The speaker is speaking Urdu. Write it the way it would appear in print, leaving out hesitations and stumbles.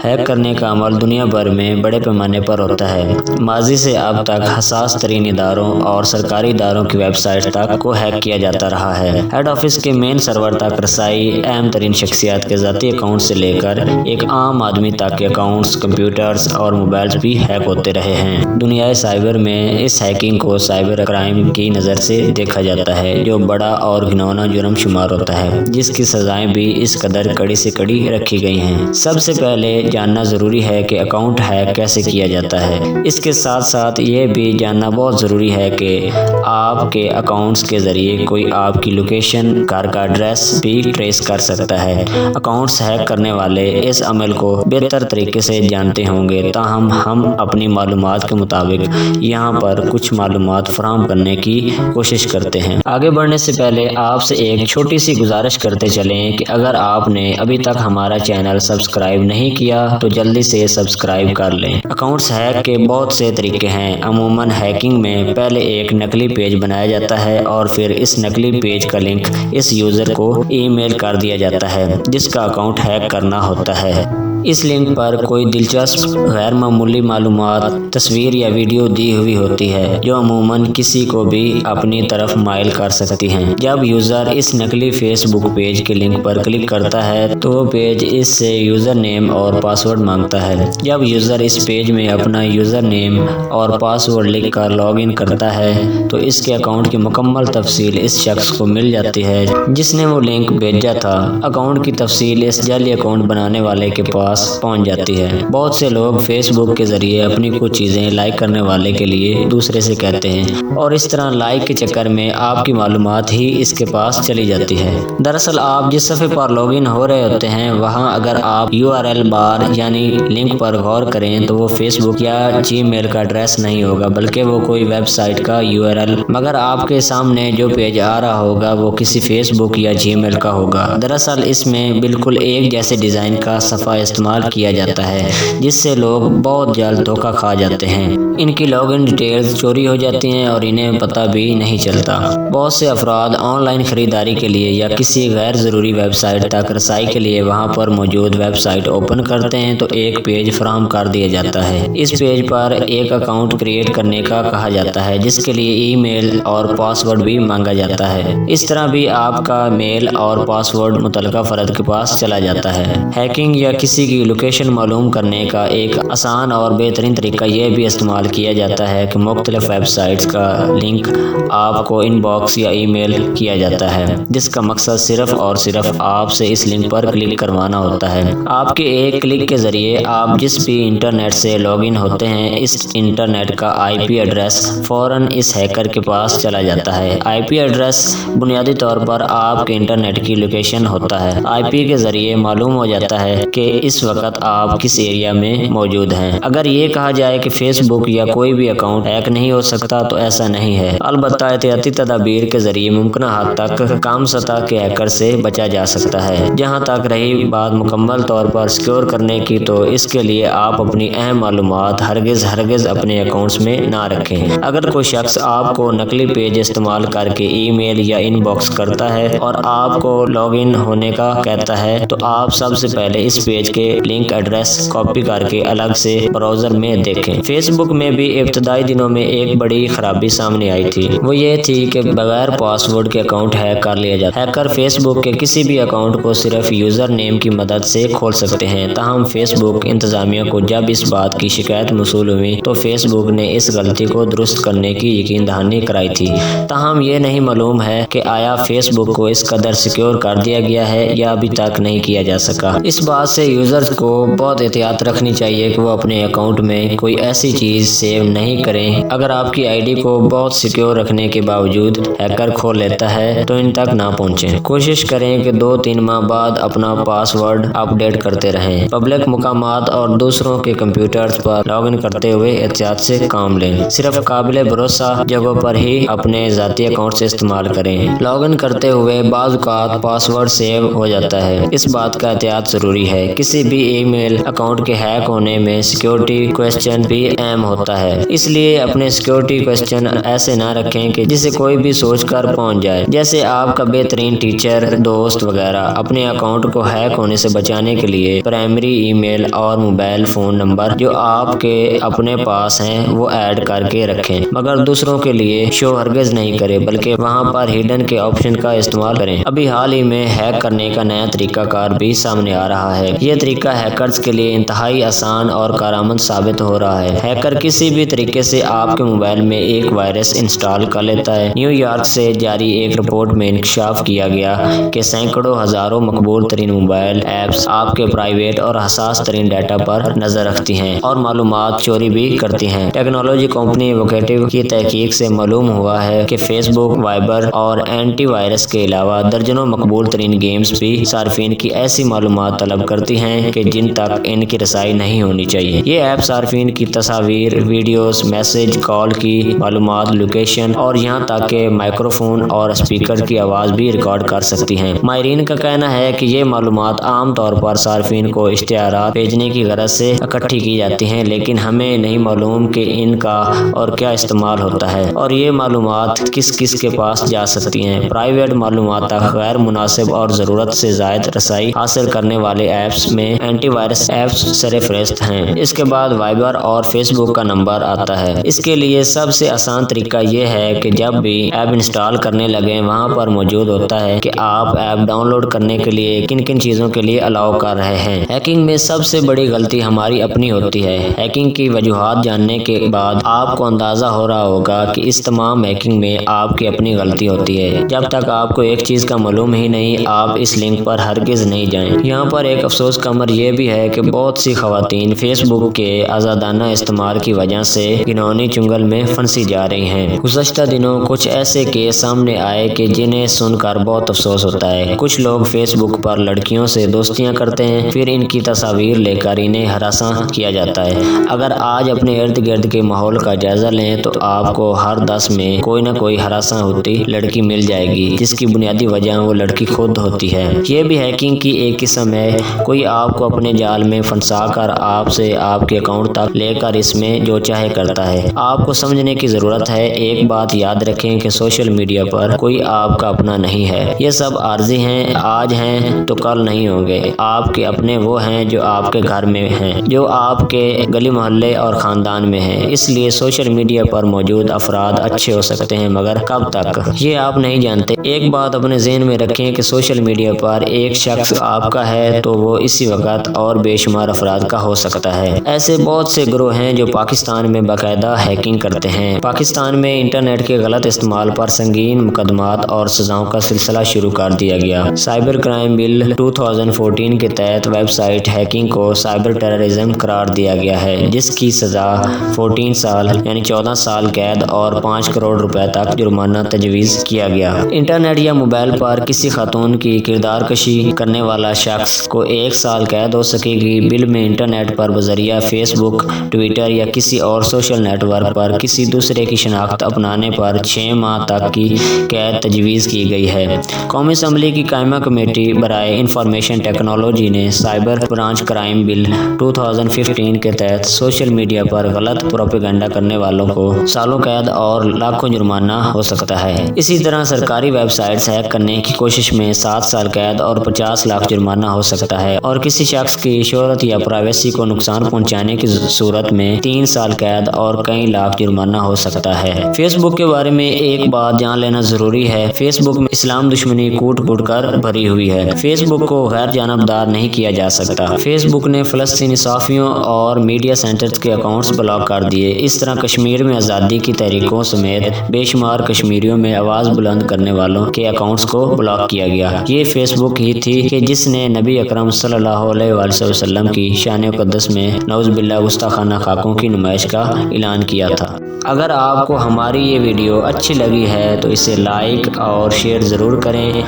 ہیک کرنے کا عمل دنیا بھر میں بڑے پیمانے پر ہوتا ہے۔ ماضی سے اب تک حساس ترین اداروں اور سرکاری اداروں کی ویب سائٹ تک کو ہیک کیا جاتا رہا ہے۔ ہیڈ آفس کے مین سرور تک رسائی اہم ترین شخصیات کے ذاتی اکاؤنٹ سے لے کر ایک عام آدمی تک کے اکاؤنٹس، کمپیوٹرز اور موبائلز بھی ہیک ہوتے رہے ہیں۔ دنیائے سائبر میں اس ہیکنگ کو سائبر کرائم کی نظر سے دیکھا جاتا ہے، جو بڑا اور گھناؤنا جرم شمار ہوتا ہے، جس کی سزائیں بھی اس قدر کڑی سے کڑی رکھی گئی ہیں۔ سب سے پہلے جاننا ضروری ہے کہ اکاؤنٹ ہیک کیسے کیا جاتا ہے۔ اس کے ساتھ ساتھ یہ بھی جاننا بہت ضروری ہے کہ آپ کے اکاؤنٹس کے ذریعے کوئی آپ کی لوکیشن، گھر کا ایڈریس بھی ٹریس کر سکتا ہے۔ اکاؤنٹس ہیک کرنے والے اس عمل کو بہتر طریقے سے جانتے ہوں گے، تاہم ہم اپنی معلومات کے مطابق یہاں پر کچھ معلومات فراہم کرنے کی کوشش کرتے ہیں۔ آگے بڑھنے سے پہلے آپ سے ایک چھوٹی سی گزارش کرتے چلیں کہ اگر آپ نے ابھی تک ہمارا چینل سبسکرائب نہیں کیا تو جلدی سے سبسکرائب کر لیں۔ اکاؤنٹس ہیک کے بہت سے طریقے ہیں۔ عموماً ہیکنگ میں پہلے ایک نقلی پیج بنایا جاتا ہے اور پھر اس نقلی پیج کا لنک اس یوزر کو ای میل کر دیا جاتا ہے جس کا اکاؤنٹ ہیک کرنا ہوتا ہے۔ اس لنک پر کوئی دلچسپ غیر معمولی معلومات، تصویر یا ویڈیو دی ہوئی ہوتی ہے جو عموماً کسی کو بھی اپنی طرف مائل کر سکتی ہیں۔ جب یوزر اس نقلی فیس بک پیج کے لنک پر کلک کرتا ہے تو وہ پیج اس سے یوزر نیم اور پاس ورڈ مانگتا ہے۔ جب یوزر اس پیج میں اپنا یوزر نیم اور پاس ورڈ لکھ کر لاگ ان کرتا ہے تو اس کے اکاؤنٹ کی مکمل تفصیل اس شخص کو مل جاتی ہے جس نے وہ لنک بھیجا تھا۔ اکاؤنٹ کی تفصیل اس جعلی اکاؤنٹ بنانے والے کے پاس پہنچ جاتی ہے۔ بہت سے لوگ فیس بک کے ذریعے اپنی کچھ چیزیں لائک کرنے والے کے لیے دوسرے سے کہتے ہیں اور اس طرح لائک کے چکر میں آپ کی معلومات ہی اس کے پاس چلی جاتی ہے۔ دراصل آپ جس صفحے پر لاگ ان ہو رہے ہوتے ہیں وہاں اگر آپ URL بار یعنی لنک پر غور کریں تو وہ فیس بک یا جی میل کا ایڈریس نہیں ہوگا بلکہ وہ کوئی ویب سائٹ کا URL، مگر آپ کے سامنے جو پیج آ رہا ہوگا وہ کسی فیس بک یا جی میل کا ہوگا۔ دراصل اس میں بالکل ایک جیسے ڈیزائن کا صفحہ استعمال کیا جاتا ہے جس سے لوگ بہت جلد دھوکہ کھا جاتے ہیں۔ ان کی لاگ ان ڈیٹیلز چوری ہو جاتی ہیں اور انہیں پتہ بھی نہیں چلتا۔ بہت سے افراد آن لائن خریداری کے لیے یا کسی غیر ضروری ویب سائٹ تک رسائی کے لیے وہاں پر موجود ویب سائٹ اوپن کرتے ہیں تو ایک پیج فراہم کر دیا جاتا ہے۔ اس پیج پر ایک اکاؤنٹ کریٹ کرنے کا کہا جاتا ہے جس کے لیے ای میل اور پاس ورڈ بھی مانگا جاتا ہے۔ اس طرح بھی آپ کا میل اور پاس ورڈ متعلقہ فرد کے پاس چلا جاتا ہے۔ ہیکنگ یا کسی کی لوکیشن معلوم کرنے کا ایک آسان اور بہترین طریقہ یہ بھی استعمال کیا جاتا ہے کہ مختلف ویب سائٹس کا لنک آپ کو ان باکس یا ای میل کیا جاتا ہے جس کا مقصد صرف اور صرف آپ سے اس لنک پر کلک کروانا ہوتا ہے۔ آپ کے ایک کلک کے ذریعے آپ جس بھی انٹرنیٹ سے لاگ ان ہوتے ہیں اس انٹرنیٹ کا IP ایڈریس فوراً اس ہیکر کے پاس چلا جاتا ہے۔ IP ایڈریس بنیادی طور پر آپ کے انٹرنیٹ کی لوکیشن ہوتا ہے۔ IP کے ذریعے معلوم ہو جاتا ہے کہ اس وقت آپ کس ایریا میں موجود ہیں۔ اگر یہ کہا جائے کہ فیس بک یا کوئی بھی اکاؤنٹ ہیک نہیں ہو سکتا تو ایسا نہیں ہے، البتہ احتیاطی تدابیر کے ذریعے ممکنہ حد تک کم سطح کے ہیکر سے بچا جا سکتا ہے۔ جہاں تک رہی بات مکمل طور پر سیکیور کرنے کی تو اس کے لیے آپ اپنی اہم معلومات ہرگز اپنے اکاؤنٹس میں نہ رکھیں۔ اگر کوئی شخص آپ کو نقلی پیج استعمال کر کے ای میل یا ان باکس کرتا ہے اور آپ کو لاگ ان ہونے کا کہتا ہے تو آپ سب سے پہلے اس پیج کے لنک ایڈریس کاپی کر کے الگ سے براؤزر میں دیکھیں۔ فیس بک میں بھی ابتدائی دنوں میں ایک بڑی خرابی سامنے آئی تھی، وہ یہ تھی کہ بغیر پاس ورڈ کے اکاؤنٹ ہیک کر لیا جاتا۔ ہیکر فیس بک کے کسی بھی اکاؤنٹ کو صرف یوزر نیم کی مدد سے کھول سکتے ہیں، تاہم فیس بک انتظامیہ کو جب اس بات کی شکایت موصول ہوئی تو فیس بک نے اس غلطی کو درست کرنے کی یقین دہانی کرائی تھی۔ تاہم یہ نہیں معلوم ہے کہ آیا فیس بک کو اس قدر سیکیور کر دیا گیا ہے یا ابھی تک نہیں کیا جا سکا۔ اس بات سے یوزرز کو بہت احتیاط رکھنی چاہیے کہ وہ اپنے اکاؤنٹ میں کوئی ایسی چیز سیو نہیں کریں۔ اگر آپ کی ID کو بہت سیکیور رکھنے کے باوجود ہیکر کھول لیتا ہے تو ان تک نہ پہنچیں۔ کوشش کریں کہ 2-3 ماہ بعد اپنا پاس ورڈ اپ ڈیٹ کرتے رہیں۔ پبلک مقامات اور دوسروں کے کمپیوٹرز پر لاگ ان کرتے ہوئے احتیاط سے کام لیں۔ صرف قابل بھروسہ جگہوں پر ہی اپنے ذاتی اکاؤنٹ سے استعمال کریں۔ لاگ ان کرتے ہوئے بعض اوقات پاس ورڈ سیو ہو جاتا ہے، اس بات کا احتیاط ضروری ہے۔ کسی بھی ای میل اکاؤنٹ کے ہیک ہونے میں سیکیورٹی کوسچن بھی اہم ہوتا ہے، اس لیے اپنے سیکیورٹی کوسچن ایسے نہ رکھیں کہ جسے کوئی بھی سوچ کر پہنچ جائے، جیسے آپ کا بہترین ٹیچر، دوست وغیرہ۔ اپنے اکاؤنٹ کو ہیک ہونے سے بچانے کے لیے پرائمری ای میل اور موبائل فون نمبر جو آپ کے اپنے پاس ہیں وہ ایڈ کر کے رکھیں، مگر دوسروں کے لیے شو ہرگز نہیں کریں، بلکہ وہاں پر ہڈن کے آپشن کا استعمال کریں۔ ابھی حال ہی میں ہیک کرنے کا نیا طریقہ کار بھی سامنے آ رہا ہے۔ یہ طریقہ ہیکرز کے لیے انتہائی آسان اور کارآمد ثابت ہو رہا ہے۔ ہیکر کسی بھی طریقے سے آپ کے موبائل میں ایک وائرس انسٹال کر لیتا ہے۔ نیو یارک سے جاری ایک رپورٹ میں انکشاف کیا گیا کہ سینکڑوں ہزاروں مقبول ترین موبائل ایپس آپ کے پرائیویٹ اور حساس ترین ڈیٹا پر نظر رکھتی ہیں اور معلومات چوری بھی کرتی ہیں۔ ٹیکنالوجی کمپنی ووکیٹو کی تحقیق سے معلوم ہوا ہے کہ فیس بک، وائبر اور اینٹی وائرس کے علاوہ درجنوں مقبول ترین گیمز بھی صارفین کی ایسی معلومات طلب کرتی ہیں کہ جن تک ان کی رسائی نہیں ہونی چاہیے۔ یہ ایپ صارفین کی تصاویر، ویڈیوز، میسج، کال کی معلومات، لوکیشن اور یہاں تک کہ مائکرو فون اور اسپیکر کی آواز بھی ریکارڈ کر سکتی ہیں۔ ماہرین کا کہنا ہے کہ یہ معلومات عام طور پر صارفین کو اشتہارات بھیجنے کی غرض سے اکٹھی کی جاتی ہیں، لیکن ہمیں نہیں معلوم کہ ان کا اور کیا استعمال ہوتا ہے اور یہ معلومات کس کس کے پاس جا سکتی ہیں۔ پرائیویٹ معلومات تک غیر مناسب اور ضرورت سے زائد رسائی حاصل کرنے والے ایپس میں اینٹی وائرس ایپس سرفہرست ہیں۔ اس کے بعد وائبر اور فیس بک کا نمبر آتا ہے۔ اس کے لیے سب سے آسان طریقہ یہ ہے کہ جب بھی ایپ انسٹال کرنے لگیں وہاں پر موجود ہوتا ہے کہ آپ ایپ ڈاؤن لوڈ کرنے کے لیے کن کن چیزوں کے لیے الاؤ کر رہے ہیں۔ ہیکنگ میں سب سے بڑی غلطی ہماری اپنی ہوتی ہے۔ ہیکنگ کی وجوہات جاننے کے بعد آپ کو اندازہ ہو رہا ہوگا کہ اس تمام ہیکنگ میں آپ کی اپنی غلطی ہوتی ہے۔ جب تک آپ کو ایک چیز کا معلوم ہی نہیں، آپ اس لنک پر ہرگز نہیں جائیں۔ یہاں پر ایک افسوس کا امر یہ بھی ہے کہ بہت سی خواتین فیس بک کے آزادانہ استعمال کی وجہ سے گھناؤنی چنگل میں پھنسی جا رہی ہیں۔ گزشتہ دنوں کچھ ایسے کیس سامنے آئے کہ جنہیں سن کر بہت افسوس ہوتا ہے۔ کچھ لوگ فیس بک پر لڑکیوں سے دوستیاں کرتے ہیں، پھر ان کی تصاویر لے کر انہیں ہراساں کیا جاتا ہے۔ اگر آج اپنے ارد گرد کے ماحول کا جائزہ لیں تو آپ کو ہر 10 میں کوئی نہ کوئی ہراساں ہوتی لڑکی مل جائے گی، جس کی بنیادی وجہ وہ لڑکی خود ہوتی ہے۔ یہ بھی ہیکنگ کی ایک قسم ہے۔ کوئی آپ کو اپنے جال میں پھنسا کر آپ سے آپ کے اکاؤنٹ تک لے کر اس میں جو چاہے کرتا ہے۔ آپ کو سمجھنے کی ضرورت ہے۔ ایک بات یاد رکھیں کہ سوشل میڈیا پر کوئی آپ کا اپنا نہیں ہے۔ یہ سب عارضی ہیں، آج ہیں تو کل نہیں ہوں گے۔ آپ کے اپنے وہ ہیں جو آپ کے گھر میں ہیں، جو آپ کے گلی محلے اور خاندان میں ہیں۔ اس لیے سوشل میڈیا پر موجود افراد اچھے ہو سکتے ہیں، مگر کب تک یہ آپ نہیں جانتے۔ ایک بات اپنے ذہن میں رکھیں کہ سوشل میڈیا پر ایک شخص آپ کا ہے تو وہ اسی وقت اور بے شمار افراد کا ہو سکتا ہے۔ ایسے بہت سے گروہ ہیں جو پاکستان میں باقاعدہ ہیکنگ کرتے ہیں۔ پاکستان میں انٹرنیٹ کے غلط استعمال پر سنگین مقدمات اور سزاؤں کا سلسلہ شروع کر دیا گیا۔ سائبر کرائم بل 2014 کے تحت ویب سائٹ ہیکنگ کو سائبر ٹیررزم قرار دیا گیا ہے، جس کی سزا 14 سال قید اور 5 کروڑ روپے تک جرمانہ تجویز کیا گیا۔ انٹرنیٹ یا موبائل پر کسی خاتون کی کردار کشی کرنے والا شخص کو 1 سال قید ہو سکے گی۔ بل میں انٹرنیٹ پر بذریعہ فیس بک، ٹویٹر یا کسی اور سوشل نیٹ ورک پر کسی دوسرے کی شناخت اپنانے پر 6 ماہ تک کی قید تجویز کی گئی ہے۔ قومی اسمبلی کی قائمہ کمیٹی برائے انفارمیشن ٹیکنالوجی نے سائبر برانچ کرائم بل 2015 کے تحت سوشل میڈیا پر غلط پروپیگنڈا کرنے والوں کو سالوں قید اور لاکھوں جرمانہ ہو سکتا ہے۔ اسی طرح سرکاری ویب سائٹس ہیک کرنے کی کوشش میں 7 سال قید اور 50 لاکھ جرمانہ ہو سکتا ہے، اور کسی شخص کی شہرت یا پرائیویسی کو نقصان پہنچانے کی صورت میں 3 سال قید اور کئی لاکھ جرمانہ ہو سکتا ہے۔ فیس بک کے بارے میں ایک بات جان لینا ضروری ہے۔ فیس بک میں اسلام دشمنی کوٹ کوٹ کر بھری ہوئی ہے۔ فیس بک کو غیر جانبدار نہیں کیا جا سکتا۔ فیس بک نے فلسطینی صحافیوں اور میڈیا سینٹرز کے اکاؤنٹس بلاک کر دیے۔ اس طرح کشمیر میں آزادی کی تحریکوں سمیت بے شمار کشمیریوں میں آواز بلند کرنے والوں کے اکاؤنٹس کو بلاک کیا گیا۔ یہ فیس بک ہی تھی کہ جس نے نبی اکرم صلی اللہ علیہ وسلم کی شان مقدس میں نعوذ باللہ گستاخانہ خاکوں کی نمائش کا اعلان کیا تھا۔ اگر آپ کو ہماری یہ ویڈیو اچھی لگی ہے تو اسے لائک اور شیئر ضرور کریں۔